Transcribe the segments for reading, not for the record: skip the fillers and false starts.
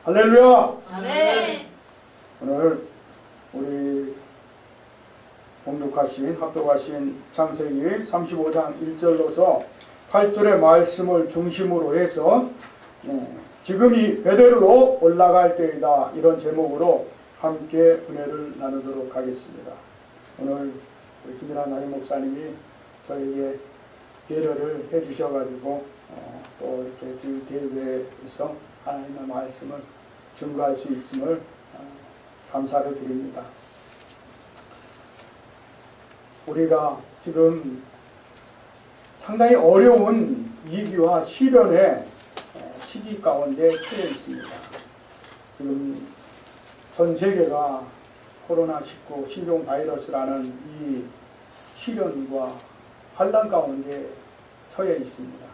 할렐루야! 아멘. 오늘 우리 봉독하신 합독하신 창세기 35장 1절로서 8절의 말씀을 중심으로 해서 지금이 베델로 올라갈 때이다, 이런 제목으로 함께 은혜를 나누도록 하겠습니다. 오늘 우리 김일환 나리 목사님이 저에게 배려를 해주셔가지고 또 이렇게 그 대회에서 하나님의 말씀을 증거할 수 있음을 감사를 드립니다. 우리가 지금 상당히 어려운 위기와 시련의 시기 가운데 처해 있습니다. 지금 전 세계가 코로나19 신종 바이러스라는 이 시련과 환난 가운데 처해 있습니다.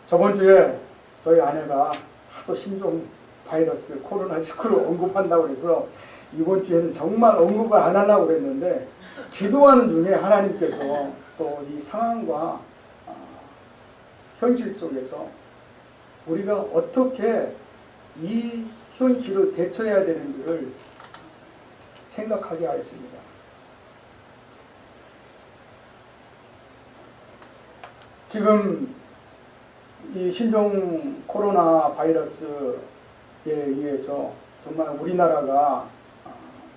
저번 주에 저희 아내가 하도 신종 바이러스 코로나19를 언급한다고 해서 이번 주에는 정말 언급을 안 하려고 그랬는데, 기도하는 중에 하나님께서 또 이 상황과 현실 속에서 우리가 어떻게 이 현실을 대처해야 되는지를 생각하게 하였습니다. 지금 이 신종 코로나 바이러스에 의해서 정말 우리나라가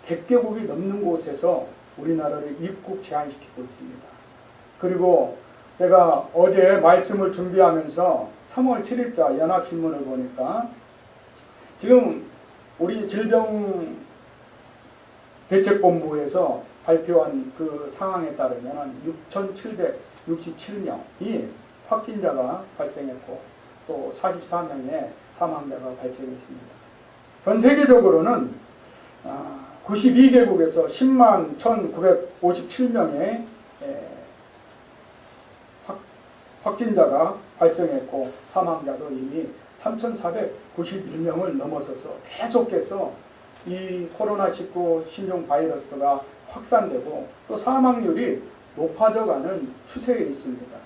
100개국이 넘는 곳에서 우리나라를 입국 제한시키고 있습니다. 그리고 제가 어제 말씀을 준비하면서 3월 7일자 연합신문을 보니까 지금 우리 질병대책본부에서 발표한 그 상황에 따르면 6,767명이 확진자가 발생했고 또 44명의 사망자가 발생했습니다. 전 세계적으로는 92개국에서 10만 1,957명의 확진자가 발생했고 사망자도 이미 3,491명을 넘어서서 계속해서 이 코로나19 신종 바이러스가 확산되고 또 사망률이 높아져가는 추세에 있습니다.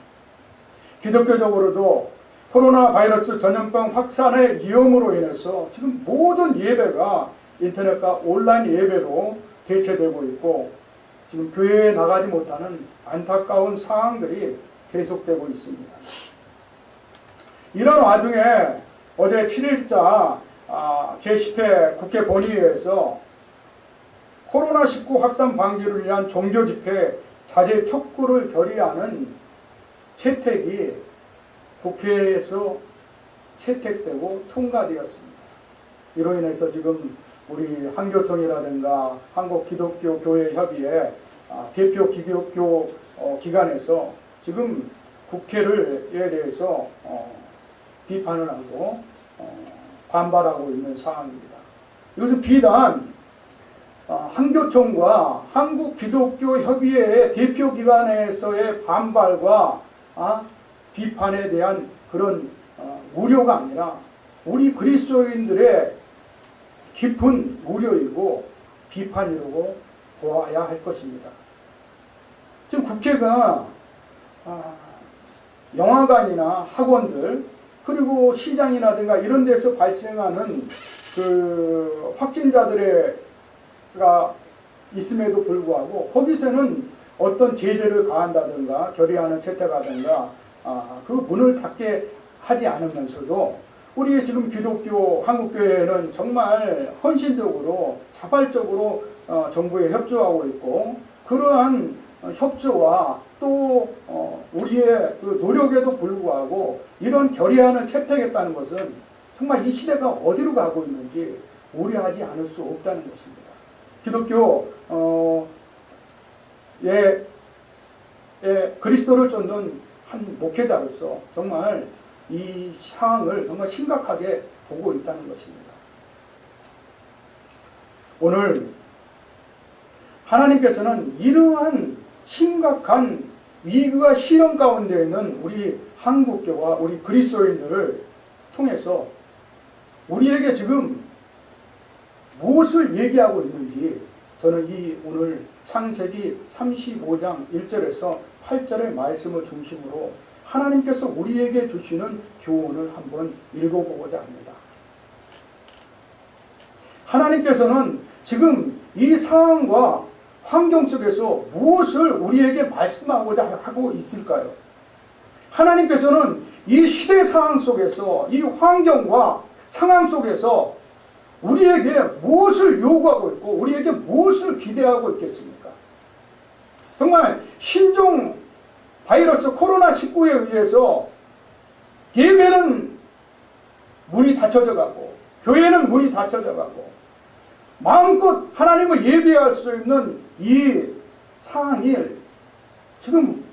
기독교적으로도 코로나 바이러스 전염병 확산의 위험으로 인해서 지금 모든 예배가 인터넷과 온라인 예배로 대체되고 있고, 지금 교회에 나가지 못하는 안타까운 상황들이 계속되고 있습니다. 이런 와중에 어제 7일자 제10회 국회 본회의에서 코로나19 확산 방지를 위한 종교집회 자제 촉구를 결의하는 채택이 국회에서 채택되고 통과되었습니다. 이로 인해서 지금 우리 한교총이라든가 한국기독교교회협의회 대표 기독교 기관에서 지금 국회를 에 대해서 비판을 하고 반발하고 있는 상황입니다. 이것은 비단 한교총과 한국기독교협의회의 대표 기관에서의 반발과 비판에 대한 그런 우려가 아니라 우리 그리스도인들의 깊은 우려이고 비판이라고 보아야 할 것입니다. 지금 국회가 영화관이나 학원들 그리고 시장이라든가 이런 데서 발생하는 그 확진자들가 있음에도 불구하고 거기서는 어떤 제재를 가한다든가 결의안을 채택하든가 그 문을 닫게 하지 않으면서도 우리 지금 기독교 한국교회는 정말 헌신적으로 자발적으로 정부에 협조하고 있고, 그러한 협조와 또 우리의 그 노력에도 불구하고 이런 결의안을 채택했다는 것은 정말 이 시대가 어디로 가고 있는지 우려하지 않을 수 없다는 것입니다. 기독교 그리스도를 쫓는 한 목회자로서 정말 이 상황을 정말 심각하게 보고 있다는 것입니다. 오늘 하나님께서는 이러한 심각한 위기와 시련 가운데 있는 우리 한국교와 우리 그리스도인들을 통해서 우리에게 지금 무엇을 얘기하고 있는지 저는 이 오늘 창세기 35장 1절에서 8절의 말씀을 중심으로 하나님께서 우리에게 주시는 교훈을 한번 읽어보고자 합니다. 하나님께서는 지금 이 상황과 환경 속에서 무엇을 우리에게 말씀하고자 하고 있을까요? 하나님께서는 이 시대 상황 속에서, 이 환경과 상황 속에서 우리에게 무엇을 요구하고 있고 우리에게 무엇을 기대하고 있겠습니까? 정말 신종 바이러스 코로나19에 의해서 예배는 문이 닫혀져 가고 교회는 문이 닫혀져 가고 마음껏 하나님을 예배할 수 있는 이 상황이 지금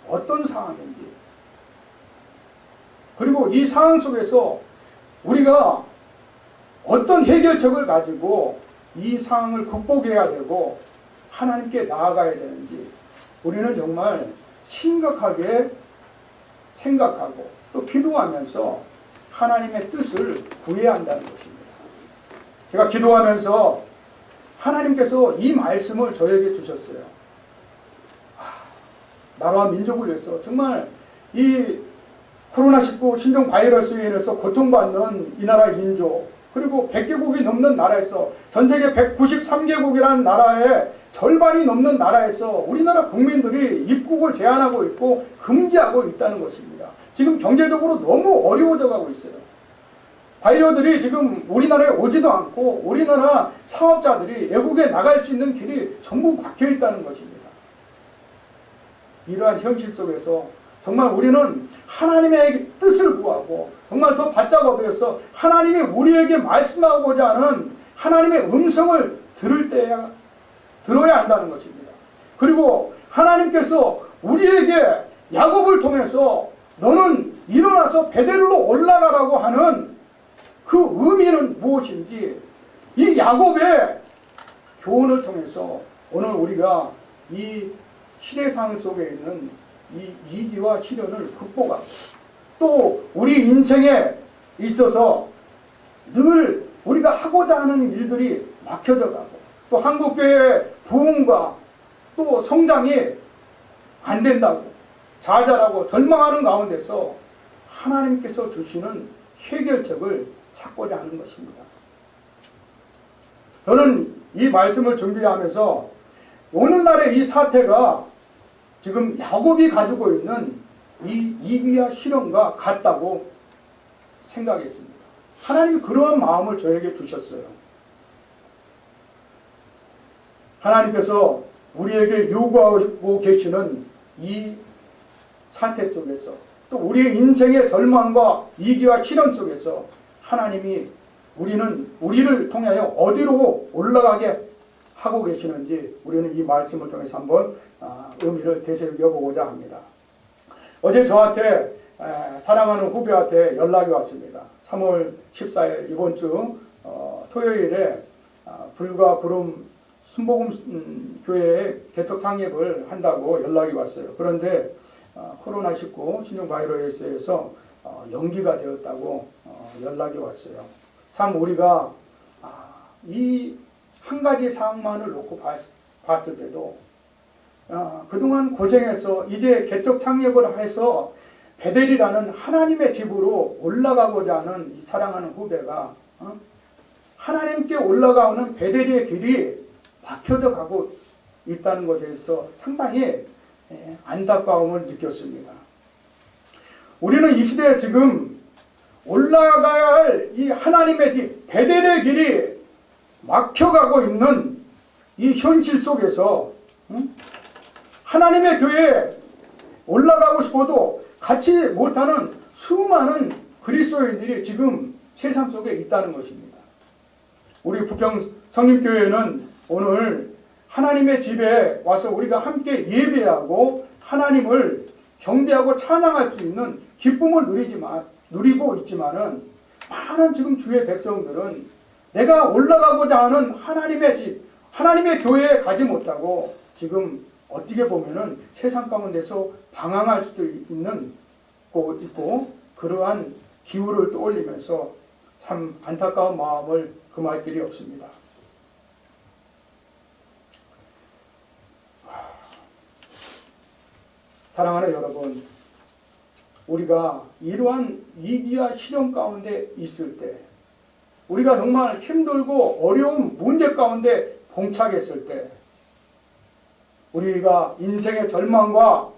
어떤 상황인지, 그리고 이 상황 속에서 우리가 어떤 해결책을 가지고 이 상황을 극복해야 되고 하나님께 나아가야 되는지 우리는 정말 심각하게 생각하고 또 기도하면서 하나님의 뜻을 구해야 한다는 것입니다. 제가 기도하면서 하나님께서 이 말씀을 저에게 주셨어요. 나라와 민족을 위해서 정말 이 코로나19 신종 바이러스에 인해서 고통받는 이 나라의 민족, 그리고 100개국이 넘는 나라에서, 전 세계 193개국이라는 나라의 절반이 넘는 나라에서 우리나라 국민들이 입국을 제한하고 있고 금지하고 있다는 것입니다. 지금 경제적으로 너무 어려워져 가고 있어요. 바이어들이 지금 우리나라에 오지도 않고 우리나라 사업자들이 외국에 나갈 수 있는 길이 전부 막혀 있다는 것입니다. 이러한 현실 속에서 정말 우리는 하나님의 뜻을 구하고 정말 더 바짝 어겨서 하나님이 우리에게 말씀하고자 하는 하나님의 음성을 들어야 한다는 것입니다. 그리고 하나님께서 우리에게 야곱을 통해서 너는 일어나서 베델로 올라가라고 하는 그 의미는 무엇인지, 이 야곱의 교훈을 통해서 오늘 우리가 이 시대상 속에 있는 이 위기와 시련을 극복하고 또 우리 인생에 있어서 늘 우리가 하고자 하는 일들이 막혀져 가고 또 한국교회의 부흥과 또 성장이 안 된다고 좌절하고 절망하는 가운데서 하나님께서 주시는 해결책을 찾고자 하는 것입니다. 저는 이 말씀을 준비하면서 오늘날의 이 사태가 지금 야곱이 가지고 있는 이 위기와 시련과 같다고 생각했습니다. 하나님이 그러한 마음을 저에게 주셨어요. 하나님께서 우리에게 요구하고 계시는 이 사태 속에서 또 우리의 인생의 절망과 위기와 시련 속에서 하나님이 우리를 통하여 어디로 올라가게 하고 계시는지 우리는 이 말씀을 통해서 한번 의미를 되새겨보고자 합니다. 어제 저한테 사랑하는 후배한테 연락이 왔습니다. 3월 14일 이번 주 토요일에 불과 구름 순복음 교회에 개척 창립을 한다고 연락이 왔어요. 그런데 코로나19 신종 바이러스에서 연기가 되었다고 연락이 왔어요. 참 우리가 이 한 가지 사항만을 놓고 봤을 때도 그동안 고생해서 이제 개척 창립을 해서 베델이라는 하나님의 집으로 올라가고자 하는 이 사랑하는 후배가 하나님께 올라가는 베델의 길이 막혀져 가고 있다는 것에 대해서 상당히 안타까움을 느꼈습니다. 우리는 이 시대에 지금 올라가야 할 이 하나님의 집 베델의 길이 막혀가고 있는 이 현실 속에서 하나님의 교회에 올라가고 싶어도 같이 못하는 수많은 그리스도인들이 지금 세상 속에 있다는 것입니다. 우리 부평 성림교회는 오늘 하나님의 집에 와서 우리가 함께 예배하고 하나님을 경배하고 찬양할 수 있는 기쁨을 누리고 있지만은 많은 지금 주의 백성들은 내가 올라가고자 하는 하나님의 집, 하나님의 교회에 가지 못하고 지금 어떻게 보면은 세상 가운데서 방황할 수도 있는 곳 있고 그러한 기후를 떠올리면서 참 안타까운 마음을 금할 길이 없습니다. 사랑하는 여러분, 우리가 이러한 위기와 시련 가운데 있을 때, 우리가 정말 힘들고 어려운 문제 가운데 봉착했을 때, 우리가 인생의 절망과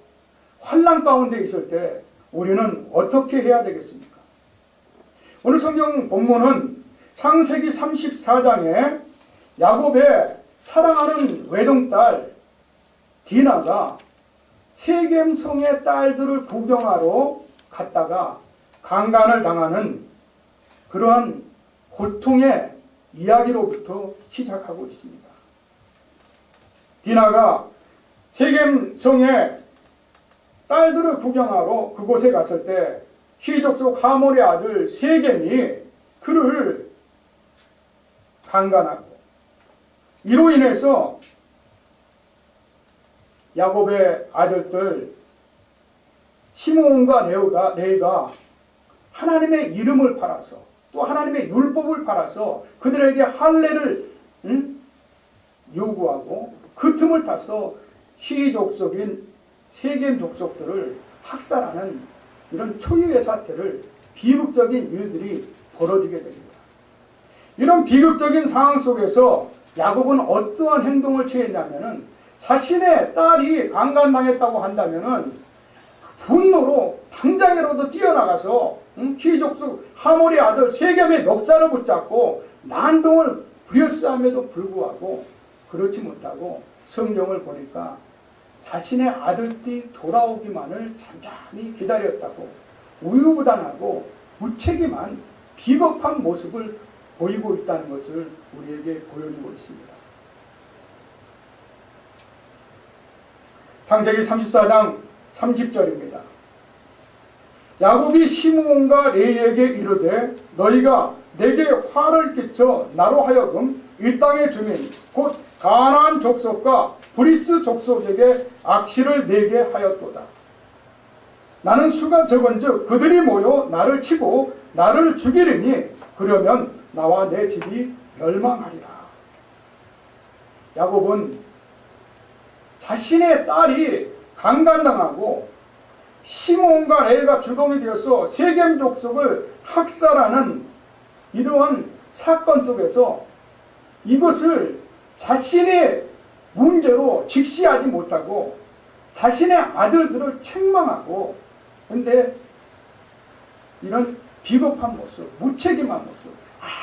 환난 가운데 있을 때 우리는 어떻게 해야 되겠습니까? 오늘 성경 본문은 창세기 34장에 야곱의 사랑하는 외동딸 디나가 세겜성의 딸들을 구경하러 갔다가 강간을 당하는 그러한 고통의 이야기로부터 시작하고 있습니다. 디나가 세겜성의 딸들을 구경하러 그곳에 갔을 때 히족속 하몰의 아들 세겜이 그를 강간하고, 이로 인해서 야곱의 아들들 시므온과 레위가 하나님의 이름을 팔아서, 또 하나님의 율법을 팔아서 그들에게 할례를 요구하고 그 틈을 타서 히족속인 세겜 족속들을 학살하는 이런 초유의 사태를, 비극적인 일들이 벌어지게 됩니다. 이런 비극적인 상황 속에서 야곱은 어떠한 행동을 취했냐면은, 자신의 딸이 강간당했다고 한다면은 분노로 당장이라도 뛰어나가서 히족속 하몰의 아들 세겜의 멱살을 붙잡고 난동을 부렸음에도 불구하고 그렇지 못하고 성경을 보니까 자신의 아들들이 돌아오기만을 잠잠히 기다렸다고, 우유부단하고 무책임한 비겁한 모습을 보이고 있다는 것을 우리에게 보여주고 있습니다. 창세기 34장 30절입니다. 야곱이 시므온과 레위에게 이르되 너희가 내게 화를 끼쳐 나로 하여금 이 땅의 주민 곧 가나안 족속과 브리스 족속에게 악시를 내게 하였도다. 나는 수가 적은즉 그들이 모여 나를 치고 나를 죽이리니 그러면 나와 내 집이 멸망하리라. 야곱은 자신의 딸이 강간당하고 시므온과 레위가 주동이 되어서 세겜 족속을 학살하는 이러한 사건 속에서 이것을 자신의 문제로 직시하지 못하고 자신의 아들들을 책망하고, 근데 이런 비겁한 모습, 무책임한 모습,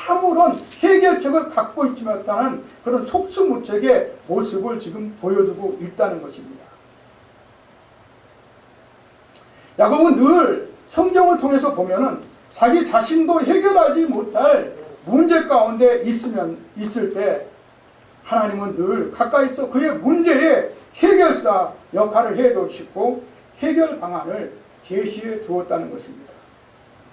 아무런 해결책을 갖고 있지 못하는 그런 속수무책의 모습을 지금 보여주고 있다는 것입니다. 야곱은 늘 성경을 통해서 보면은 자기 자신도 해결하지 못할 문제 가운데 있을 때 하나님은 늘 가까이서 그의 문제의 해결사 역할을 해주시고 해결 방안을 제시해 주었다는 것입니다.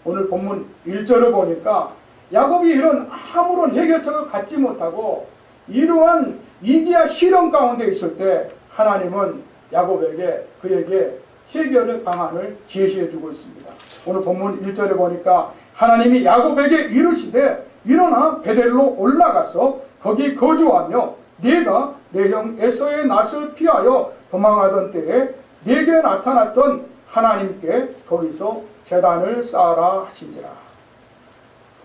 오늘 본문 1절을 보니까 야곱이 이런 아무런 해결책을 갖지 못하고 이러한 위기와 시련 가운데 있을 때 하나님은 야곱에게 그에게 해결의 방안을 제시해 주고 있습니다. 오늘 본문 1절에 보니까 하나님이 야곱에게 이르시되 일어나 베델로 올라가서 거기 거주하며 네가 내 형 에서의 낯을 피하여 도망하던 때에 네게 나타났던 하나님께 거기서 제단을 쌓아라 하신지라.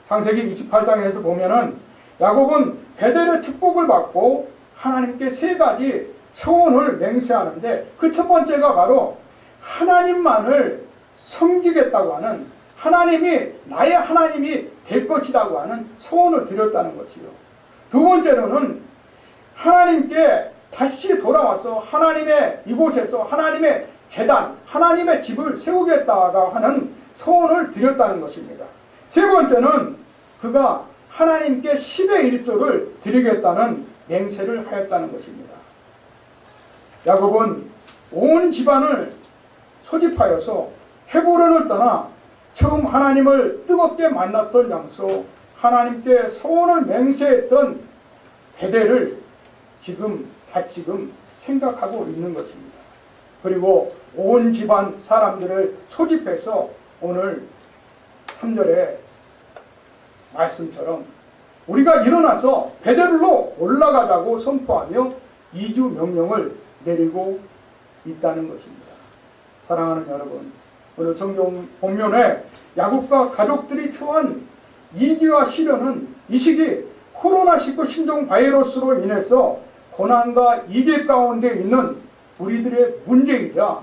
창세기 28장에서 보면은 야곱은 베델의 축복을 받고 하나님께 세 가지 소원을 맹세하는데 그 첫 번째가 바로 하나님만을 섬기겠다고 하는, 하나님이 나의 하나님이 될 것이라고 하는 소원을 드렸다는 것이요. 두 번째로는 하나님께 다시 돌아와서 하나님의 이곳에서 하나님의 제단, 하나님의 집을 세우겠다고 하는 소원을 드렸다는 것입니다. 세 번째는 그가 하나님께 10의 1조를 드리겠다는 맹세를 하였다는 것입니다. 야곱은 온 집안을 소집하여서 헤브론을 떠나 처음 하나님을 뜨겁게 만났던 장소, 하나님께 소원을 맹세했던 베델을 다시금 생각하고 있는 것입니다. 그리고 온 집안 사람들을 소집해서 오늘 3절의 말씀처럼 우리가 일어나서 베델로 올라가자고 선포하며 이주 명령을 내리고 있다는 것입니다. 사랑하는 여러분, 오늘 성경 본면에 야곱과 가족들이 처한 위기와 시련은 이 시기 코로나19 신종 바이러스로 인해서 고난과 위기 가운데 있는 우리들의 문제이자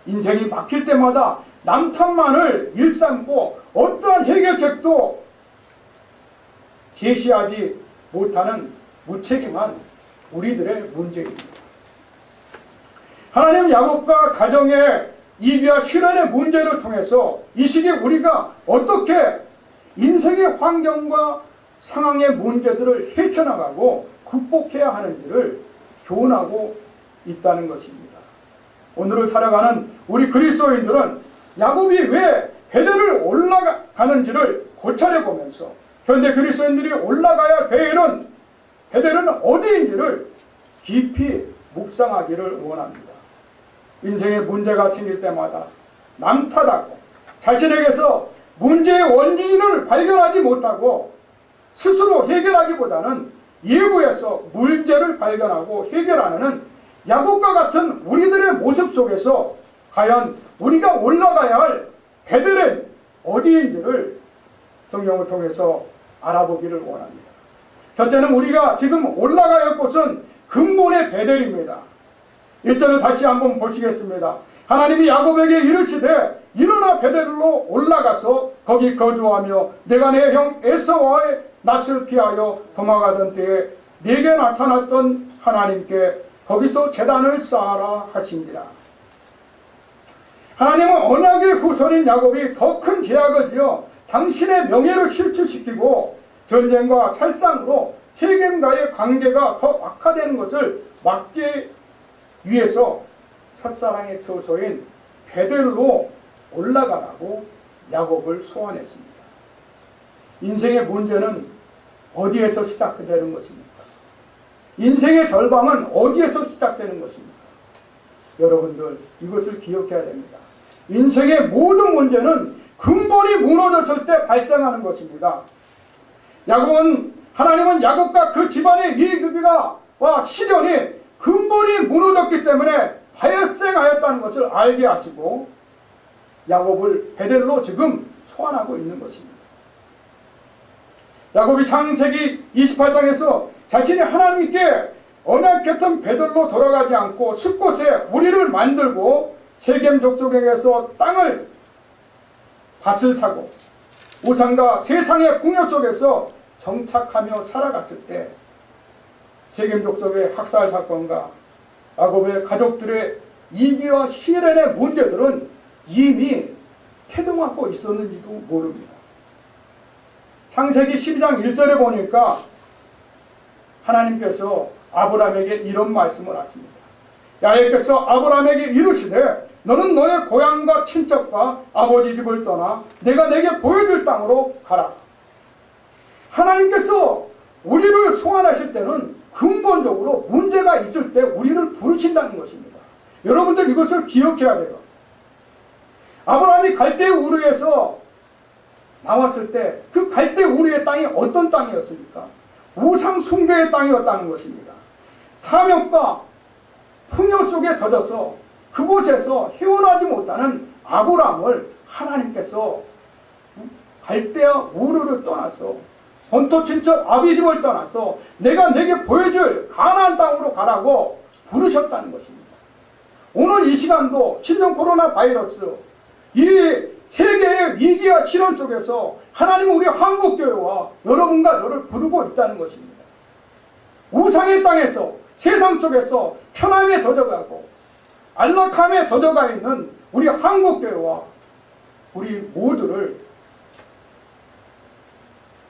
인생이 막힐 때마다 남탓만을 일삼고 어떠한 해결책도 제시하지 못하는 무책임한 우리들의 문제입니다. 하나님 야곱과 가정의 위기와 시련의 문제를 통해서 이 시기에 우리가 어떻게 인생의 환경과 상황의 문제들을 헤쳐나가고 극복해야 하는지를 교훈하고 있다는 것입니다. 오늘을 살아가는 우리 그리스도인들은 야곱이 왜 베델을 올라가는지를 고찰해 보면서 현대 그리스도인들이 올라가야 할 베델은 어디인지를 깊이 묵상하기를 원합니다. 인생에 문제가 생길 때마다 남탓하고 자신에게서 문제의 원인을 발견하지 못하고 스스로 해결하기보다는 예부에서 문제를 발견하고 해결하는 야곱과 같은 우리들의 모습 속에서 과연 우리가 올라가야 할 베델은 어디인지를 성경을 통해서 알아보기를 원합니다. 첫째는 우리가 지금 올라가야 할 곳은 근본의 베델입니다. 1절을 다시 한번 보시겠습니다. 하나님이 야곱에게 이르시되 일어나 베델로 올라가서 거기 거주하며 내가 내 형 에서와의 낯을 피하여 도망가던 때에 네게 나타났던 하나님께 거기서 제단을 쌓아라 하신지라. 하나님은 언약의 후손인 야곱이 더 큰 제약을 지어 당신의 명예를 실추시키고 전쟁과 살상으로 세겜과의 관계가 더 악화되는 것을 막기 위해서 첫사랑의 처소인 베델로 올라가라고 야곱을 소환했습니다. 인생의 문제는 어디에서 시작되는 것입니까? 인생의 절방은 어디에서 시작되는 것입니까? 여러분들 이것을 기억해야 됩니다. 인생의 모든 문제는 근본이 무너졌을 때 발생하는 것입니다. 하나님은 야곱과 그 집안의 위기와 시련이 근본이 무너졌기 때문에 발생하였다는 것을 알게 하시고 야곱을 베델로 지금 소환하고 있는 것입니다. 야곱이 창세기 28장에서 자신이 하나님께 언약했던 베델로 돌아가지 않고 숲곳에 우리를 만들고 세겜 족속에게서 밭을 사고 우상과 세상의 풍요 속에서 정착하며 살아갔을 때 세겜 족속의 학살 사건과 야곱의 가족들의 위기와 시련의 문제들은 이미 태동하고 있었는지도 모릅니다. 창세기 12장 1절에 보니까 하나님께서 아브라함에게 이런 말씀을 하십니다. 야훼께서 아브라함에게 이르시되 너는 너의 고향과 친척과 아버지 집을 떠나 내가 내게 보여줄 땅으로 가라. 하나님께서 우리를 소환하실 때는 근본적으로 문제가 있을 때 우리를 부르신다는 것입니다. 여러분들 이것을 기억해야 돼요. 아브라함이 갈대 우르에서 나왔을 때 그 갈대 우르의 땅이 어떤 땅이었습니까? 우상 숭배의 땅이었다는 것입니다. 탐욕과 풍요 속에 젖어서 그곳에서 헤어나지 못하는 아브라함을 하나님께서 갈대아 우르를 떠나서 본토 친척 아비집을 떠나서 내가 내게 보여줄 가나안 땅으로 가라고 부르셨다는 것입니다. 오늘 이 시간도 신종 코로나 바이러스 이 세계의 위기와 시련 속에서 하나님은 우리 한국교회와 여러분과 저를 부르고 있다는 것입니다. 우상의 땅에서 세상 속에서 편함에 젖어가고 안락함에 젖어가 있는 우리 한국교회와 우리 모두를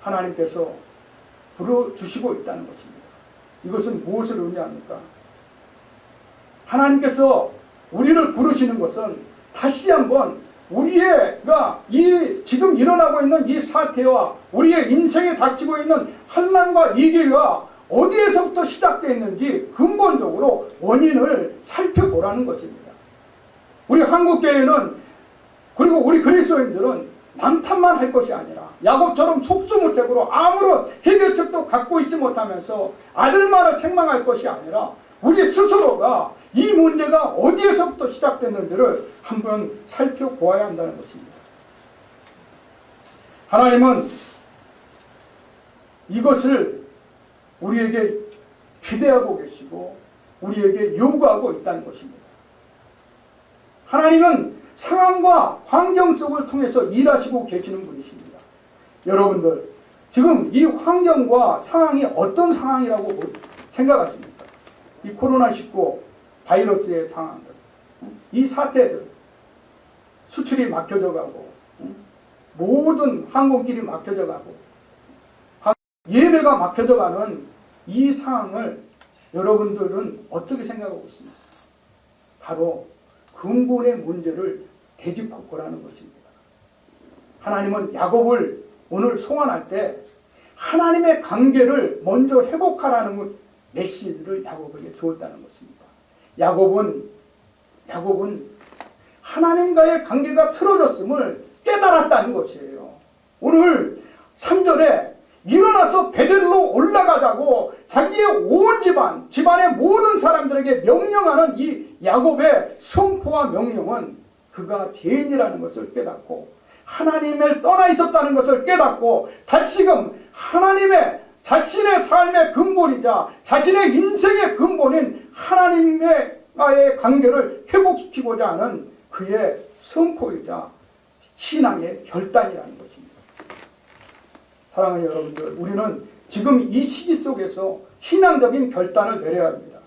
하나님께서 부르주시고 있다는 것입니다. 이것은 무엇을 의미합니까? 하나님께서 우리를 부르시는 것은 다시 한번 우리가 지금 일어나고 있는 이 사태와 우리의 인생에 닥치고 있는 환난과 위기가 어디에서부터 시작되어 있는지 근본적으로 원인을 살펴보라는 것입니다. 우리 한국교회는 그리고 우리 그리스도인들은 남탓만 할 것이 아니라 야곱처럼 속수무책으로 아무런 해결책도 갖고 있지 못하면서 아들만을 책망할 것이 아니라 우리 스스로가 이 문제가 어디에서부터 시작됐는지를 한번 살펴보아야 한다는 것입니다. 하나님은 이것을 우리에게 기대하고 계시고 우리에게 요구하고 있다는 것입니다. 하나님은 상황과 환경 속을 통해서 일하시고 계시는 분이십니다. 여러분들 지금 이 환경과 상황이 어떤 상황이라고 생각하십니까? 이 코로나19 바이러스의 상황들, 이 사태들, 수출이 막혀져 가고 모든 항공길이 막혀져 가고 예배가 막혀져 가는 이 상황을 여러분들은 어떻게 생각하고 있습니까? 바로 근본의 문제를 되짚어보라는 것입니다. 하나님은 야곱을 오늘 소환할 때 하나님의 관계를 먼저 회복하라는 메시지를 야곱에게 주었다는 것입니다. 야곱은 하나님과의 관계가 틀어졌음을 깨달았다는 것이에요. 오늘 3절에 일어나서 베델로 올라가자고 자기의 온 집안의 모든 사람들에게 명령하는 이 야곱의 선포와 명령은 그가 죄인이라는 것을 깨닫고 하나님을 떠나 있었다는 것을 깨닫고 다시금 하나님의 자신의 삶의 근본이자 자신의 인생의 근본인 하나님과의 관계를 회복시키고자 하는 그의 선포이자 신앙의 결단이라는 것입니다. 사랑하는 여러분들, 우리는 지금 이 시기 속에서 신앙적인 결단을 내려야 합니다.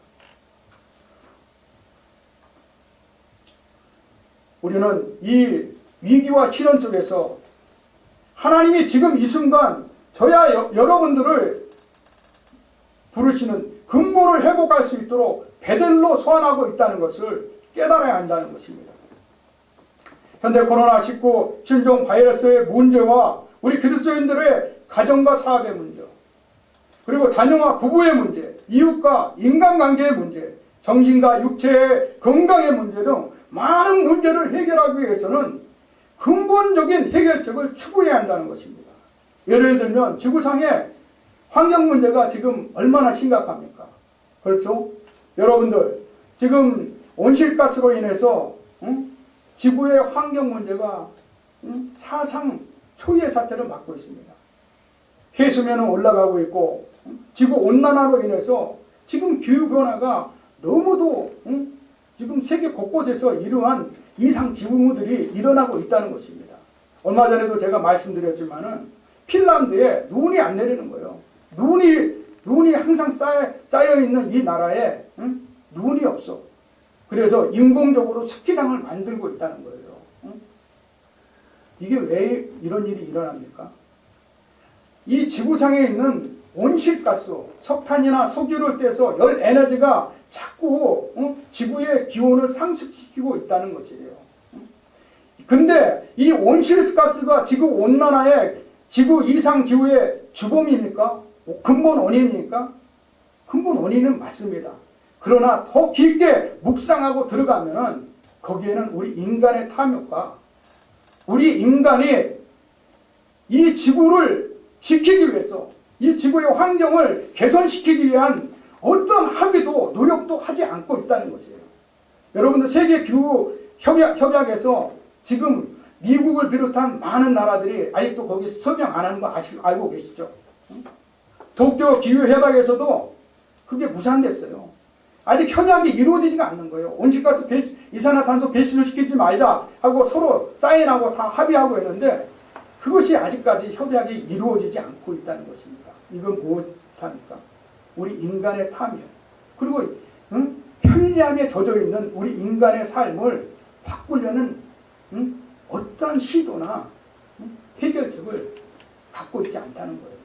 우리는 이 위기와 시련 속에서 하나님이 지금 이 순간 저야 여러분들을 부르시는 근본을 회복할 수 있도록 베델로 소환하고 있다는 것을 깨달아야 한다는 것입니다. 현대 코로나19 신종 바이러스의 문제와 우리 그리스도인들의 가정과 사업의 문제, 그리고 자녀와 부부의 문제, 이웃과 인간관계의 문제, 정신과 육체의 건강의 문제 등 많은 문제를 해결하기 위해서는 근본적인 해결책을 추구해야 한다는 것입니다. 예를 들면 지구상의 환경 문제가 지금 얼마나 심각합니까? 그렇죠? 여러분들 지금 온실가스로 인해서 지구의 환경 문제가 사상 초유의 사태를 맞고 있습니다. 해수면은 올라가고 있고 지구 온난화로 인해서 지금 기후변화가 너무도 지금 세계 곳곳에서 이러한 이상 징후들이 일어나고 있다는 것입니다. 얼마 전에도 제가 말씀드렸지만은 핀란드에 눈이 안 내리는 거예요. 눈이 항상 쌓여 있는 이 나라에 눈이 없어. 그래서 인공적으로 스키장을 만들고 있다는 거예요. 이게 왜 이런 일이 일어납니까? 이 지구상에 있는 온실가스, 석탄이나 석유를 떼서 열 에너지가 자꾸 지구의 기온을 상승시키고 있다는 것이에요. 근데 이 온실가스가 지구 온난화의 지구 이상 기후의 주범입니까? 근본 원인입니까? 근본 원인은 맞습니다. 그러나 더 깊게 묵상하고 들어가면 거기에는 우리 인간의 탐욕과 우리 인간이 이 지구를 지키기 위해서 이 지구의 환경을 개선시키기 위한 어떤 합의도 노력도 하지 않고 있다는 것이에요. 여러분들 세계 기후 협약에서 지금 미국을 비롯한 많은 나라들이 아직도 거기 서명 안 하는 거 알고 계시죠? 도쿄 기후 협약에서도 그게 무산됐어요. 아직 협약이 이루어지지가 않는 거예요. 온실가스 이산화탄소 배출을 시키지 말자 하고 서로 사인하고 다 합의하고 있는데 그것이 아직까지 협약이 이루어지지 않고 있다는 것입니다. 이건 무엇입니까? 우리 인간의 탐욕, 그리고 편리함에 젖어 있는 우리 인간의 삶을 바꾸려는 어떤 시도나 해결책을 갖고 있지 않다는 거예요.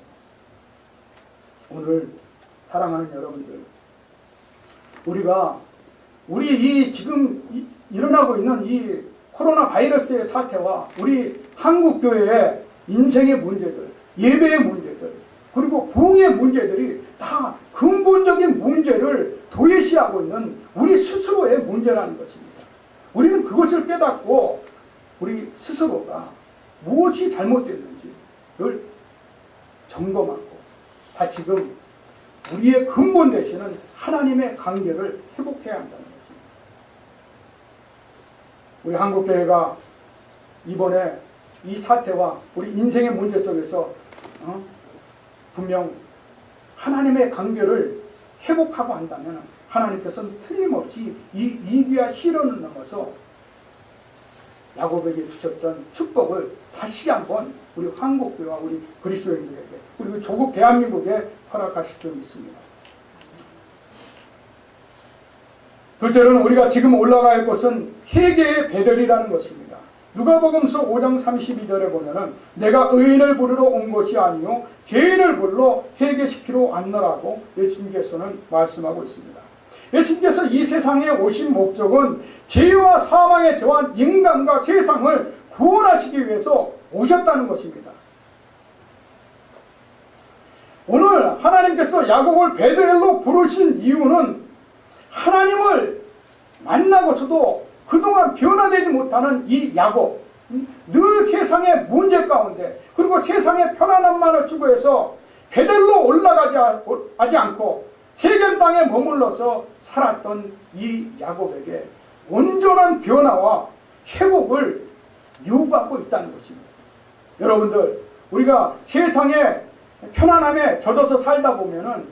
오늘 사랑하는 여러분들, 우리 이 지금 일어나고 있는 이 코로나 바이러스의 사태와 우리 한국교회의 인생의 문제들, 예배의 문제들, 그리고 부흥의 문제들이 다 근본적인 문제를 도외시하고 있는 우리 스스로의 문제라는 것입니다. 우리는 그것을 깨닫고 우리 스스로가 무엇이 잘못됐는지를 점검하고 다시금 우리의 근본 되시는 하나님의 관계를 회복해야 한다는 것입니다. 우리 한국교회가 이번에 이 사태와 우리 인생의 문제 속에서 분명 하나님의 관계를 회복하고 한다면 하나님께서는 틀림없이 이 위기와 시련을 넘어서 야곱에게 주셨던 축복을 다시 한번 우리 한국교회와 우리 그리스도인들에게 그리고 조국 대한민국에 허락하실 줄 믿습니다. 둘째로는 우리가 지금 올라가야 할 것은 회개의 배들이라는 것입니다. 누가복음서 5장 32절에 보면은 내가 의인을 부르러 온 것이 아니요 죄인을 불러 회개시키러 왔노라고 예수님께서는 말씀하고 있습니다. 예수님께서 이 세상에 오신 목적은 죄와 사망에 처한 인간과 세상을 구원하시기 위해서 오셨다는 것입니다. 오늘 하나님께서 야곱을 베들레로 부르신 이유는 하나님을 만나고서도 그동안 변화되지 못하는 이 야곱, 늘 세상의 문제 가운데 그리고 세상의 편안함만을 추구해서 베델로 올라가지 않고 세겜 땅에 머물러서 살았던 이 야곱에게 온전한 변화와 회복을 요구하고 있다는 것입니다. 여러분들, 우리가 세상의 편안함에 젖어서 살다 보면은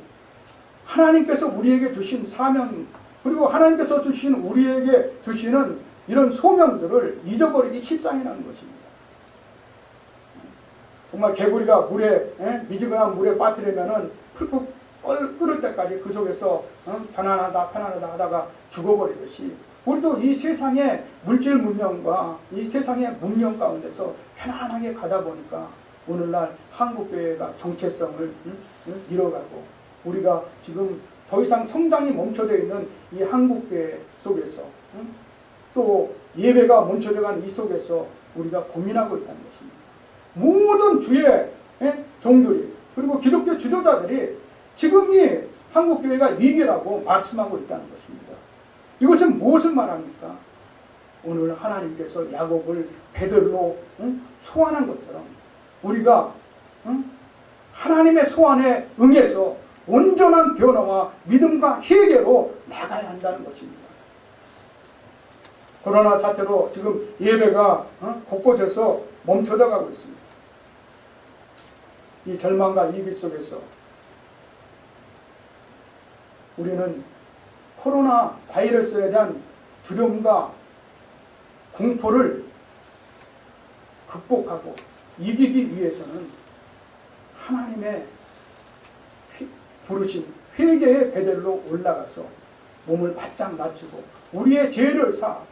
하나님께서 우리에게 주신 사명 그리고 하나님께서 우리에게 주시는 이런 소명들을 잊어버리기 십상이라는 것입니다. 정말 개구리가 미지근한 물에 빠뜨리면은 풀국 끓을 때까지 그 속에서 편안하다 하다가 죽어버리듯이 우리도 이 세상의 물질 문명과 이 세상의 문명 가운데서 편안하게 가다 보니까 오늘날 한국교회가 정체성을 잃어가고 우리가 지금 더 이상 성장이 멈춰져 있는 이 한국교회 속에서 또 예배가 멈춰져 가는 이 속에서 우리가 고민하고 있다는 것입니다. 모든 주의 종들이 그리고 기독교 지도자들이 지금 이 한국교회가 위기라고 말씀하고 있다는 것입니다. 이것은 무엇을 말합니까? 오늘 하나님께서 야곱을 베들로 소환한 것처럼 우리가 하나님의 소환에 응해서 온전한 변화와 믿음과 회개로 나가야 한다는 것입니다. 코로나 사태로 지금 예배가 곳곳에서 멈춰져 가고 있습니다. 이 절망과 위기 속에서 우리는 코로나 바이러스에 대한 두려움과 공포를 극복하고 이기기 위해서는 하나님의 부르신 회개의 베델로 올라가서 몸을 바짝 낮추고 우리의 죄를 사하고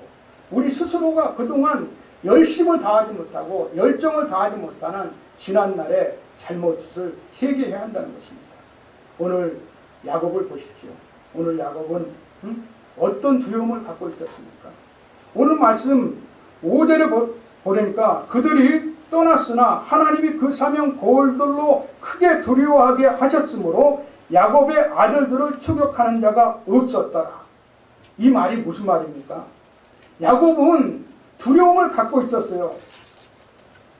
우리 스스로가 그동안 열심을 다하지 못하고 열정을 다하지 못하는 지난날의 잘못을 회개해야 한다는 것입니다. 오늘 야곱을 보십시오. 오늘 야곱은 어떤 두려움을 갖고 있었습니까? 오늘 말씀 5절에 보니까 그들이 떠났으나 하나님이 그 사명 고을들로 크게 두려워하게 하셨으므로 야곱의 아들들을 추격하는 자가 없었더라. 이 말이 무슨 말입니까? 야곱은 두려움을 갖고 있었어요.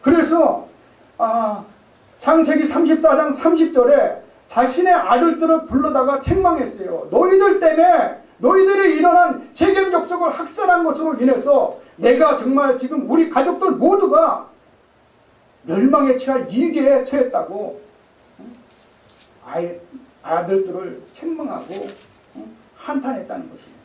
그래서 창세기 34장 30절에 자신의 아들들을 불러다가 책망했어요. 너희들 때문에 너희들이 일어난 세겜 족속을 학살한 것으로 인해서 내가 정말 지금 우리 가족들 모두가 멸망에 처할 위기에 처했다고 아들들을 책망하고 한탄했다는 것입니다.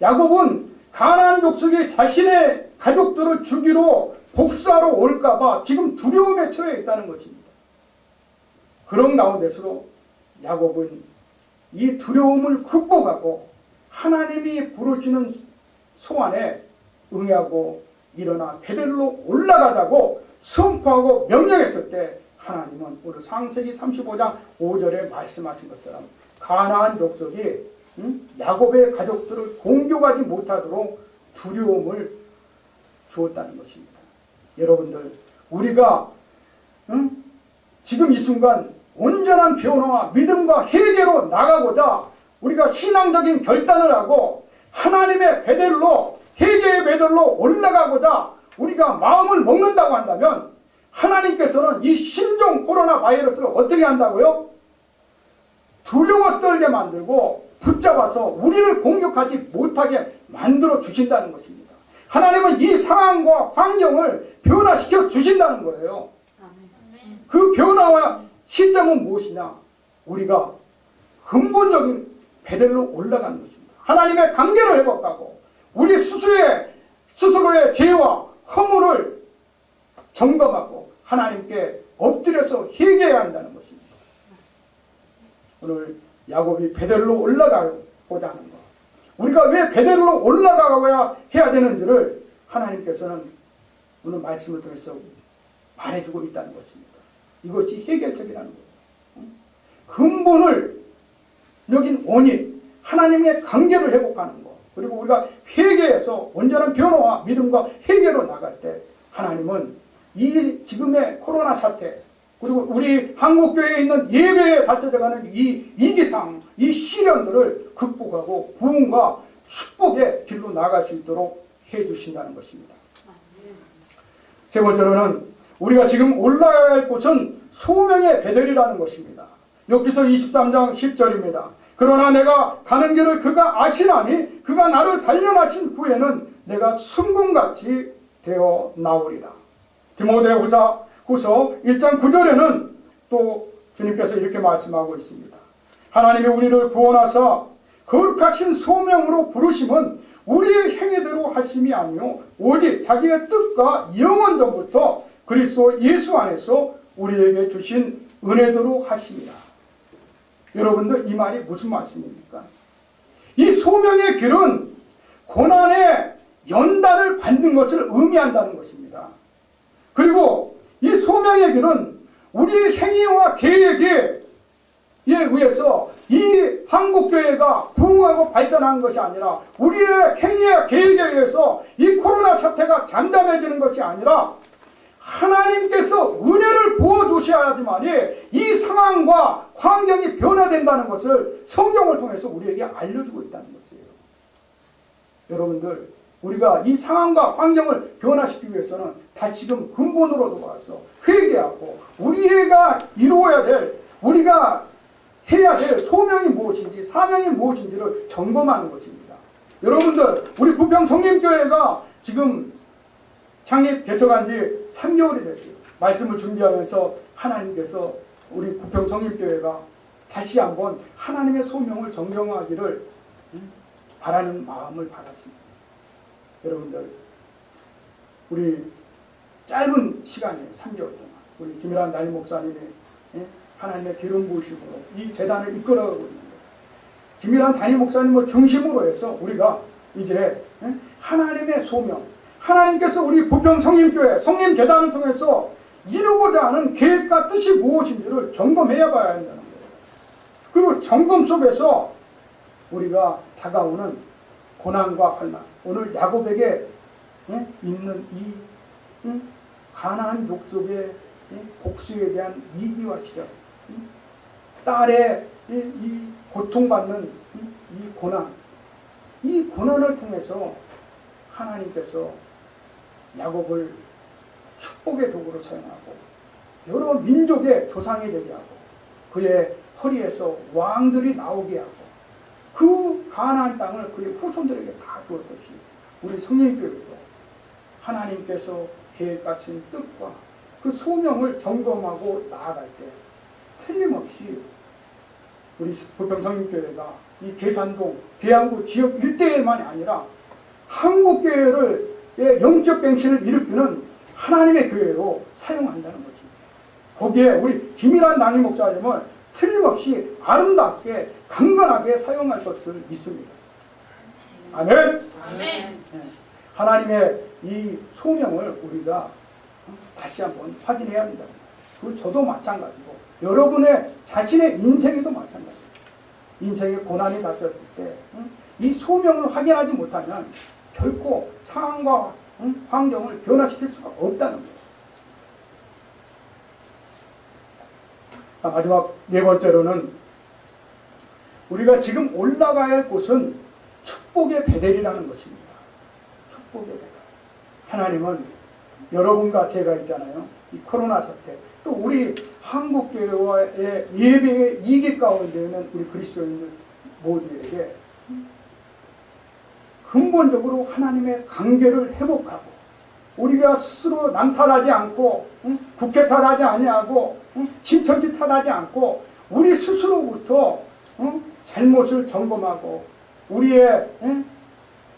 야곱은 가나안 족속이 자신의 가족들을 죽이러 복수하러 올까봐 지금 두려움에 처해 있다는 것입니다. 그런 가운데서도 야곱은 이 두려움을 극복하고 하나님이 부르시는 소환에 응하고 일어나 베델로 올라가자고 선포하고 명령했을 때 하나님은 오늘 창세기 35장 5절에 말씀하신 것처럼 가나안 족속이 야곱의 가족들을 공격하지 못하도록 두려움을 주었다는 것입니다. 여러분들, 우리가 지금 이 순간 온전한 변화와 믿음과 회개로 나가고자 우리가 신앙적인 결단을 하고 하나님의 베델로 회개의 베델로 올라가고자 우리가 마음을 먹는다고 한다면 하나님께서는 이 신종 코로나 바이러스를 어떻게 한다고요? 두려워 떨게 만들고 붙잡아서 우리를 공격하지 못하게 만들어 주신다는 것입니다. 하나님은 이 상황과 환경을 변화시켜 주신다는 거예요. 그 변화와 시점은 무엇이냐? 우리가 근본적인 베델로 올라가는 것입니다. 하나님의 관계를 회복하고 우리 스스로의 죄와 허물을 점검하고 하나님께 엎드려서 회개해야 한다는 것입니다. 오늘 야곱이 베델로 올라가고자 하는 것, 우리가 왜 베델로 올라가야 해야 되는지를 하나님께서는 오늘 말씀을 통해서 말해주고 있다는 것입니다. 이것이 해결책이라는 거예요. 근본을 여긴 원인, 하나님의 관계를 회복하는 것, 그리고 우리가 회개해서 온전한 변화와 믿음과 회개로 나갈 때 하나님은 이 지금의 코로나 사태, 그리고 우리 한국교회에 있는 예배에 닫혀져가는 이 위기상, 이 시련들을 극복하고 부흥과 축복의 길로 나갈 수 있도록 해주신다는 것입니다. 세 번째로는 우리가 지금 올라가야 할 곳은 소명의 베델이라는 것입니다. 욥기서 23장 10절입니다. 그러나 내가 가는 길을 그가 아시나니 그가 나를 단련하신 후에는 내가 순금같이 되어 나오리다. 디모데후서 1장 9절에는 또 주님께서 이렇게 말씀하고 있습니다. 하나님이 우리를 구원하사 거룩하신 소명으로 부르심은 우리의 행위대로 하심이 아니요 오직 자기의 뜻과 영원전부터 그리스도 예수 안에서 우리에게 주신 은혜대로 하심이라. 여러분들 이 말이 무슨 말씀입니까? 이 소명의 길은 고난의 연단을 받는 것을 의미한다는 것입니다. 그리고 이 소명의 길은 우리의 행위와 계획에 의해서 이 한국교회가 부흥하고 발전하는 것이 아니라 우리의 행위와 계획에 의해서 이 코로나 사태가 잠잠해지는 것이 아니라 하나님께서 은혜를 부어주셔야지만이 이 상황과 환경이 변화된다는 것을 성경을 통해서 우리에게 알려주고 있다는 것이에요. 여러분들, 우리가 이 상황과 환경을 변화시키기 위해서는 다시금 근본으로 돌아와서 회개하고 우리가 이루어야 될, 우리가 해야 될 소명이 무엇인지 사명이 무엇인지를 점검하는 것입니다. 여러분들, 우리 부평 성림교회가 지금 창립 개척한 지 3개월이 됐어요. 말씀을 준비하면서 하나님께서 우리 부평 성림교회가 다시 한번 하나님의 소명을 정정하기를 바라는 마음을 받았습니다. 여러분들, 우리 짧은 시간에 3개월 동안 우리 김일환 담임 목사님이 하나님의 기름 부으심으로 이 재단을 이끌어가고 있는데, 김일환 담임 목사님을 중심으로 해서 우리가 이제 하나님의 소명, 하나님께서 우리 부평 성림교회 성림재단을 통해서 이루고자 하는 계획과 뜻이 무엇인지를 점검해야 봐야 한다는 거예요. 그리고 점검 속에서 우리가 다가오는 고난과 환난, 오늘 야곱에게 있는 이 가나안 족속의 복수에 대한 위기와 시련, 딸의 이 고통받는 이 고난, 이 고난을 통해서 하나님께서 야곱을 축복의 도구로 사용하고 여러 민족의 조상이 되게 하고 그의 허리에서 왕들이 나오게 하고 그 가나안 땅을 그의 후손들에게 다 주었 것이 우리 성령교회도 하나님께서 계획하신 뜻과 그 소명을 점검하고 나아갈 때 틀림없이 우리 부평 성령교회가 이 계산동, 계양구 지역 일대만이 아니라 한국교회를 영적 갱신을 일으키는 하나님의 교회로 사용한다는 것입니다. 거기에 우리 김일환 담임 목사님을 틀림없이 아름답게 강건하게 사용할 것을 믿습니다. 아멘. 아멘. 하나님의 이 소명을 우리가 다시 한번 확인해야 한다. 그리고 저도 마찬가지고 여러분의 자신의 인생에도 마찬가지예요. 인생의 고난이 닥쳤을 때 이 소명을 확인하지 못하면 결코 상황과 환경을 변화시킬 수가 없다는 거예요. 마지막 네 번째로는 우리가 지금 올라가야 할 곳은 축복의 베델이라는 것입니다. 축복의 베델. 하나님은 여러분과 제가 있잖아요. 이 코로나 사태, 또 우리 한국교회와의 예배의 이기 가운데는 우리 그리스도인들 모두에게 근본적으로 하나님의 관계를 회복하고 우리가 스스로 남 탓하지 않고 국회 탓하지 아니하고 신천지 탓하지 않고 우리 스스로부터 잘못을 점검하고 우리의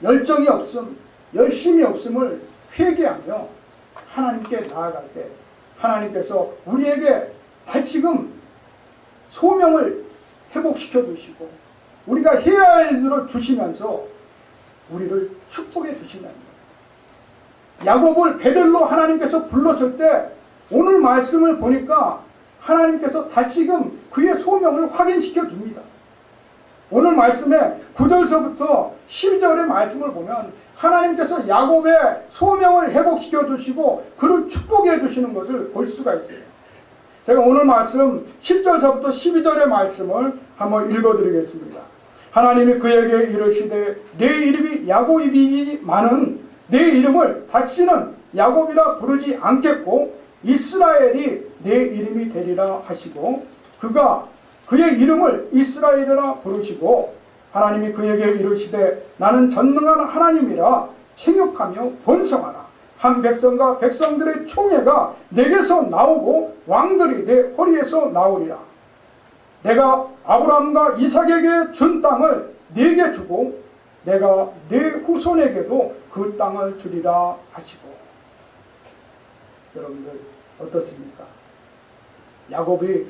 열정이 없음, 열심이 없음을 회개하며 하나님께 나아갈 때 하나님께서 우리에게 다시금 소명을 회복시켜 주시고 우리가 해야 할 일을 주시면서 우리를 축복해 주신다는 거예요. 야곱을 베델로 하나님께서 불렀을 때 오늘 말씀을 보니까 하나님께서 다시금 그의 소명을 확인시켜 줍니다. 오늘 말씀에 9절서부터 12절의 말씀을 보면 하나님께서 야곱의 소명을 회복시켜 주시고 그를 축복해 주시는 것을 볼 수가 있어요. 제가 오늘 말씀 10절서부터 12절의 말씀을 한번 읽어드리겠습니다. 하나님이 그에게 이르시되 내 이름이 야곱이지만은 내 이름을 다시는 야곱이라 부르지 않겠고 이스라엘이 내 이름이 되리라 하시고 그가 그의 이름을 이스라엘이라 부르시고 하나님이 그에게 이르시되 나는 전능한 하나님이라 생육하며 번성하라. 한 백성과 백성들의 총회가 내게서 나오고 왕들이 내 허리에서 나오리라. 내가 아브라함과 이삭에게 준 땅을 네게 주고 내가 네 후손에게도 그 땅을 주리라 하시고. 여러분들 어떻습니까? 야곱이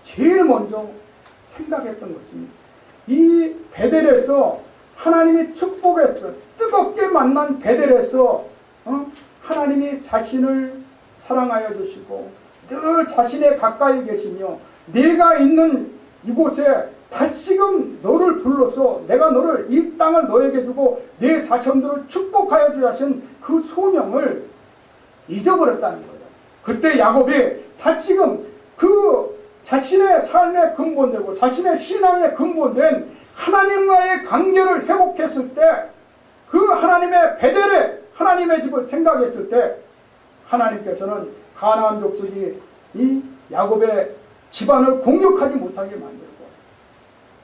제일 먼저 생각했던 것이 이 베델에서 하나님이 축복했어. 뜨겁게 만난 베델에서 하나님이 자신을 사랑하여 주시고 늘 자신의 가까이 계시며 내가 있는 이곳에 다시금 너를 불러서 내가 너를 이 땅을 너에게 주고 내 자손들을 축복하여 주신 그 소명을 잊어버렸다는 거예요. 그때 야곱이 다시금 그 자신의 삶의 근본되고 자신의 신앙의 근본된 하나님과의 관계를 회복했을 때 그 하나님의 베델에 하나님의 집을 생각했을 때 하나님께서는 가나안 족속이 이 야곱의 집안을 공격하지 못하게 만들고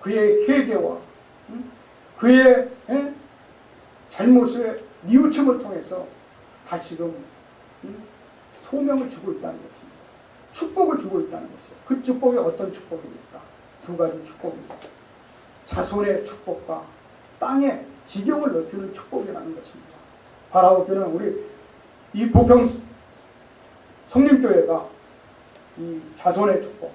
그의 회개와 그의 잘못의 뉘우침을 통해서 다시금 소명을 주고 있다는 것입니다. 축복을 주고 있다는 것이죠. 그 축복이 어떤 축복입니까? 두 가지 축복입니다. 자손의 축복과 땅의 지경을 넓히는 축복이라는 것입니다. 바라오교는 우리 이 보평 성림교회가 이 자손의 축복,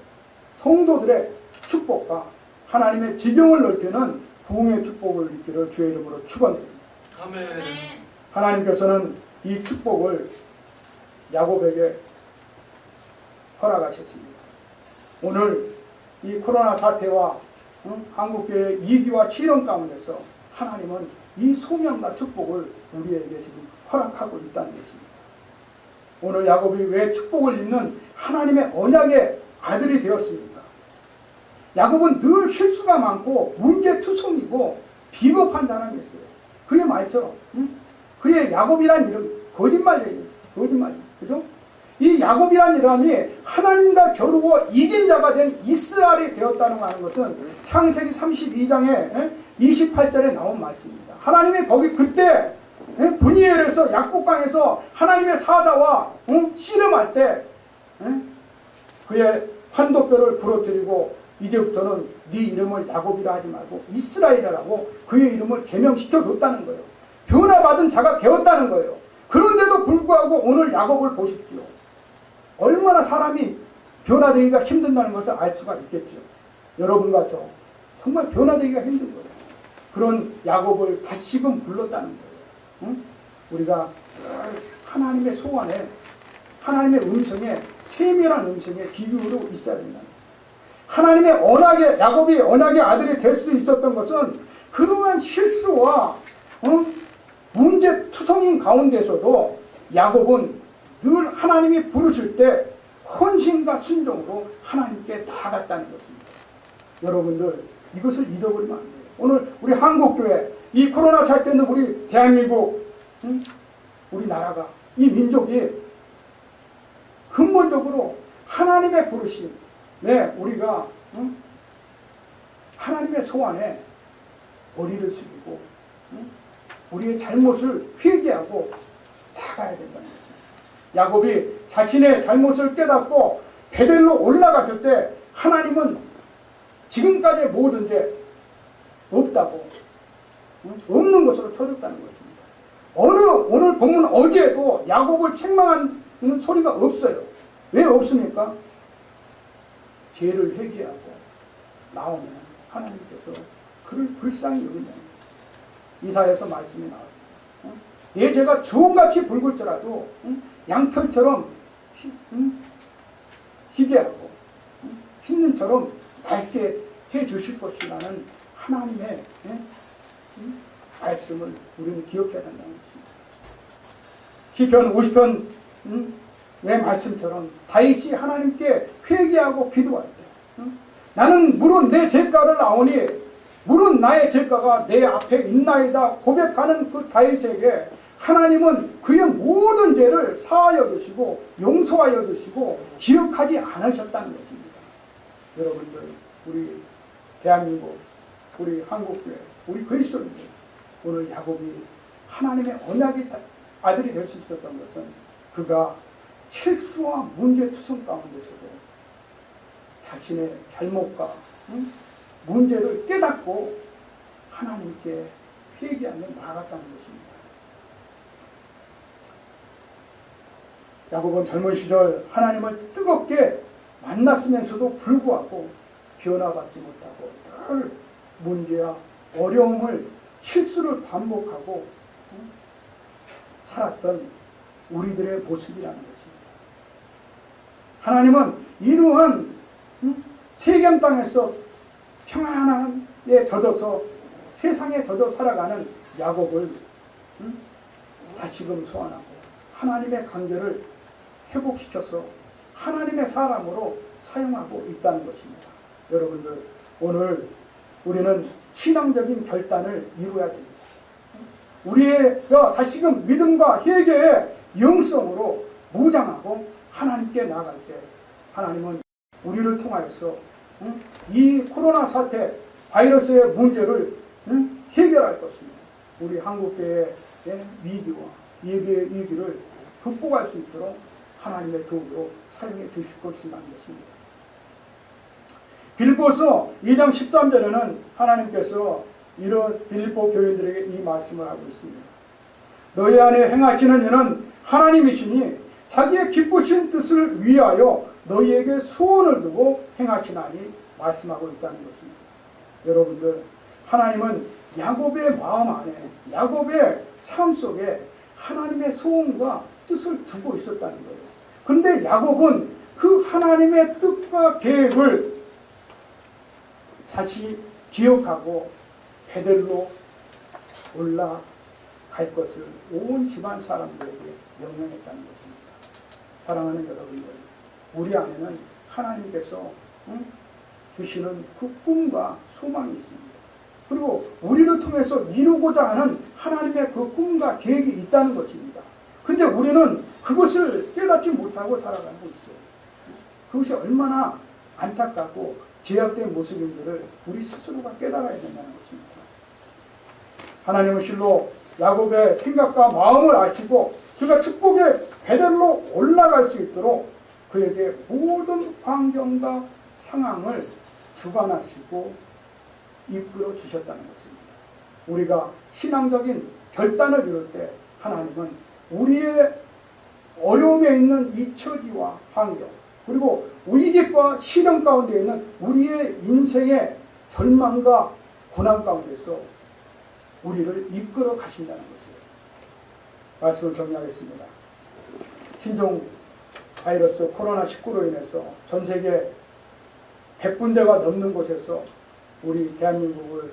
성도들의 축복과 하나님의 지경을 넓히는 부흥의 축복을 있기를 주의 이름으로 축원드립니다. 아멘. 하나님께서는 이 축복을 야곱에게 허락하셨습니다. 오늘 이 코로나 사태와 한국교회의 위기와 시련 가운데서 하나님은 이 소명과 축복을 우리에게 지금 허락하고 있다는 것입니다. 오늘 야곱이 왜 축복을 입는 하나님의 언약의 아들이 되었습니까? 야곱은 늘 실수가 많고 문제투성이고 비겁한 사람이었어요. 그의 말처럼 그의 야곱이란 이름 거짓말이에요. 거짓말. 그죠? 이 야곱이란 이름이 하나님과 겨루어 이긴 자가 된 이스라엘이 되었다는 것은 창세기 32장에 28절에 나온 말씀입니다. 하나님이 거기 그때 분이엘에서 약국강에서 하나님의 사자와 씨름할 때 그의 환도뼈를 부러뜨리고 이제부터는 네 이름을 야곱이라 하지 말고 이스라엘이라고 그의 이름을 개명시켜 줬다는 거예요. 변화받은 자가 되었다는 거예요. 그런데도 불구하고 오늘 야곱을 보십시오. 얼마나 사람이 변화되기가 힘든다는 것을 알 수가 있겠죠. 여러분과 저 정말 변화되기가 힘든 거예요. 그런 야곱을 다시금 불렀다는 거예요. 우리가 하나님의 소원에 하나님의 음성에 세밀한 음성에 기울여 있어야 된다. 하나님의 언약의 야곱이 언약의 아들이 될 수 있었던 것은 그러한 실수와 문제투성인 가운데서도 야곱은 늘 하나님이 부르실 때 헌신과 순종으로 하나님께 나아갔다는 것입니다. 여러분들 이것을 잊어버리면 안 돼요. 오늘 우리 한국교회 이 코로나 사태는 우리 대한민국 우리나라가 이 민족이 근본적으로 하나님의 부르심, 우리가 하나님의 소원에 머리를 숙이고 우리의 잘못을 회개하고 나가야 된다는 것입니다. 야곱이 자신의 잘못을 깨닫고 베델로 올라갔을 때 하나님은 지금까지의 모든 죄 없다고, 없는 것으로 쳐줬다는 것입니다. 오늘 본문 어제도 야곱을 책망하는 소리가 없어요. 왜 없습니까? 죄를 회개하고 나오면 하나님께서 그를 불쌍히 여긴다는 거예요. 이사야서 말씀이 나오죠. 내 죄가 주홍같이 붉을지라도 양털처럼 희게하고 흰눈처럼 맑게 해주실 것이라는 하나님의 말씀을 우리는 기억해야 된다는 것입니다. 시편 50편의 말씀처럼 다윗이 하나님께 회개하고 기도할 때 나는 물은 내 죄가를 아오니 물은 나의 죄가가 내 앞에 있나이다 고백하는 그 다윗에게 하나님은 그의 모든 죄를 사하여 주시고 용서하여 주시고 기억하지 않으셨다는 것입니다. 여러분들, 우리 대한민국, 우리 한국교회, 우리 그리스도인들, 오늘 야곱이 하나님의 언약의 아들이 될 수 있었던 것은 그가 실수와 문제투성 가운데서도 자신의 잘못과 문제를 깨닫고 하나님께 회개하며 나아갔다는 것입니다. 야곱은 젊은 시절 하나님을 뜨겁게 만났으면서도 불구하고 변화받지 못하고 늘 문제와 어려움을 실수를 반복하고 살았던 우리들의 모습이라는 것입니다. 하나님은 이러한 세겜 땅에서 평안함에 젖어서 세상에 젖어 살아가는 야곱을 다시금 소환하고 하나님의 관계를 회복시켜서 하나님의 사람으로 사용하고 있다는 것입니다. 여러분들, 오늘 우리는 신앙적인 결단을 이루어야 됩니다. 우리가 다시금 믿음과 회개의 영성으로 무장하고 하나님께 나아갈 때 하나님은 우리를 통하여서 이 코로나 사태, 바이러스의 문제를 해결할 것입니다. 우리 한국교회의 위기와 예배의 위기를 극복할 수 있도록 하나님의 도구로 사용해 주실 것이라는 것입니다. 빌립보서 2장 13절에는 하나님께서 이런 빌립보 교인들에게 이 말씀을 하고 있습니다. 너희 안에 행하시는 이는 하나님이시니 자기의 기쁘신 뜻을 위하여 너희에게 소원을 두고 행하시나니 말씀하고 있다는 것입니다. 여러분들, 하나님은 야곱의 마음 안에, 야곱의 삶 속에 하나님의 소원과 뜻을 두고 있었다는 거예요. 그런데 야곱은 그 하나님의 뜻과 계획을 다시 기억하고 베델로 올라갈 것을 온 집안 사람들에게 명령했다는 것입니다. 사랑하는 여러분들, 우리 안에는 하나님께서 주시는 그 꿈과 소망이 있습니다. 그리고 우리를 통해서 이루고자 하는 하나님의 그 꿈과 계획이 있다는 것입니다. 근데 우리는 그것을 깨닫지 못하고 살아가고 있어요. 그것이 얼마나 안타깝고 제약된 모습인지를 우리 스스로가 깨달아야 된다는 것입니다. 하나님은 실로 야곱의 생각과 마음을 아시고 그가 축복의 베델로 올라갈 수 있도록 그에게 모든 환경과 상황을 주관하시고 이끌어 주셨다는 것입니다. 우리가 신앙적인 결단을 이룰 때 하나님은 우리의 어려움에 있는 이 처지와 환경, 그리고 위기과 시련 가운데 있는 우리의 인생의 절망과 고난 가운데서 우리를 이끌어 가신다는 것이에요. 말씀을 정리하겠습니다. 신종 바이러스 코로나19로 인해서 전 세계 100군데가 넘는 곳에서 우리 대한민국을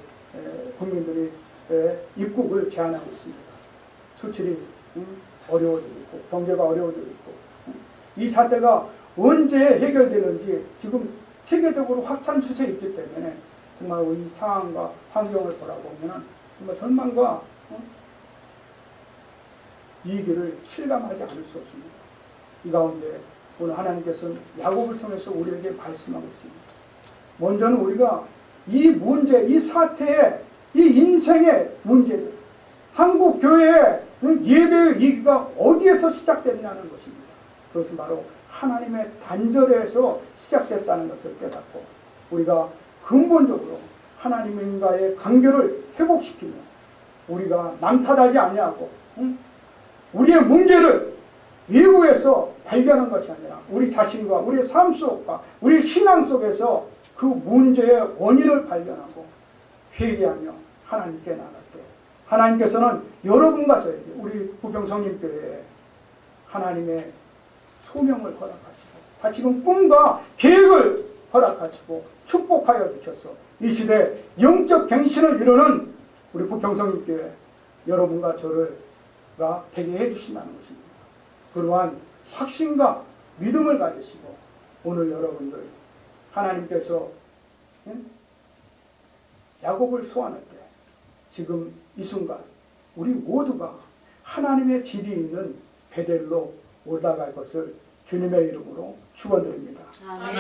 국민들이 입국을 제한하고 있습니다. 수출이 어려워지고 있고 경제가 어려워지고 있고 이 사태가 언제 해결되는지 지금 세계적으로 확산 추세에 있기 때문에 정말 이 상황과 환경을 보라보면 정말 절망과 위기를 실감하지 않을 수 없습니다. 이 가운데 오늘 하나님께서는 야곱을 통해서 우리에게 말씀하고 있습니다. 먼저는 우리가 이 문제, 이 사태의, 이 인생의 문제들, 한국 교회의 예배의 위기가 어디에서 시작됐냐는 것입니다. 그것은 바로 하나님의 단절에서 시작됐다는 것을 깨닫고 우리가 근본적으로 하나님과의 관계를 회복시키며 우리가 남탓하지 아니하고 우리의 문제를 외부에서 발견한 것이 아니라 우리 자신과 우리의 삶 속과 우리 신앙 속에서 그 문제의 원인을 발견하고 회개하며 하나님께 나갈 때 하나님께서는 여러분과 저에게 우리 부평성림교회에 하나님의 소명을 허락하시고 다시금 꿈과 계획을 허락하시고 축복하여 주셔서 이 시대 영적 갱신을 이루는 우리 부평성림교회 여러분과 저를가 되게 해주신다는 것입니다. 그러한 확신과 믿음을 가지시고 오늘 여러분들 하나님께서 야곱을 소환할 때 지금 이 순간 우리 모두가 하나님의 집이 있는 베델로 올라갈 것을 주님의 이름으로 축원드립니다. 아멘.